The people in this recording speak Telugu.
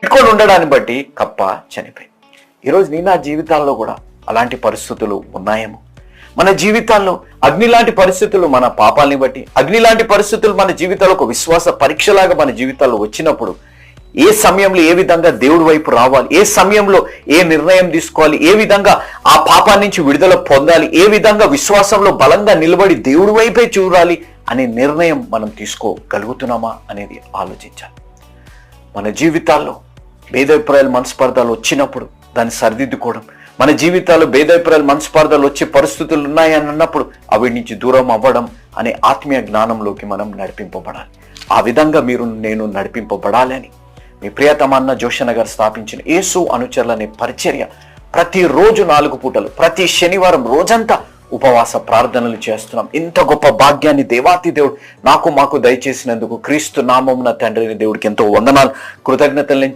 పెట్టుకొని ఉండడాన్ని బట్టి కప్ప చనిపోయింది. ఈరోజు నీ నా జీవితాల్లో కూడా అలాంటి పరిస్థితులు ఉన్నాయేమో. మన జీవితాల్లో అగ్ని లాంటి పరిస్థితులు మన పాపాలని బట్టి, అగ్ని లాంటి పరిస్థితులు మన జీవితాల్లో ఒక విశ్వాస పరీక్షలాగా మన జీవితాల్లో వచ్చినప్పుడు ఏ సమయంలో ఏ విధంగా దేవుడి వైపు రావాలి, ఏ సమయంలో ఏ నిర్ణయం తీసుకోవాలి, ఏ విధంగా ఆ పాపాన్ని నుంచి విడుదల పొందాలి, ఏ విధంగా విశ్వాసంలో బలంగా నిలబడి దేవుడి వైపే చూడాలి అనే నిర్ణయం మనం తీసుకోగలుగుతున్నామా అనేది ఆలోచించాలి. మన జీవితాల్లో భేదాభిప్రాయాలు మనస్పర్ధాలు వచ్చినప్పుడు దాన్ని సరిదిద్దుకోవడం, మన జీవితాల్లో భేదాభిప్రాయాలు మనస్పర్ధాలు వచ్చే పరిస్థితులు ఉన్నాయని అన్నప్పుడు అవి నుంచి దూరం అవ్వడం అనే ఆత్మీయ జ్ఞానంలోకి మనం నడిపింపబడాలి. ఆ విధంగా మీరు నేను నడిపింపబడాలని మీ ప్రియతమన్న జోషన్న గారు స్థాపించిన యేసు అనుచరులు అనే పరిచర్య ప్రతిరోజు 4 పూటలు ప్రతి శనివారం రోజంతా ఉపవాస ప్రార్థనలు చేస్తున్నాం. ఇంత గొప్ప భాగ్యాన్ని దేవాతి దేవుడు మాకు దయచేసినందుకు క్రీస్తు నామమున తండ్రిని దేవుడికి ఎంతో వందనాలు, కృతజ్ఞతలు నేను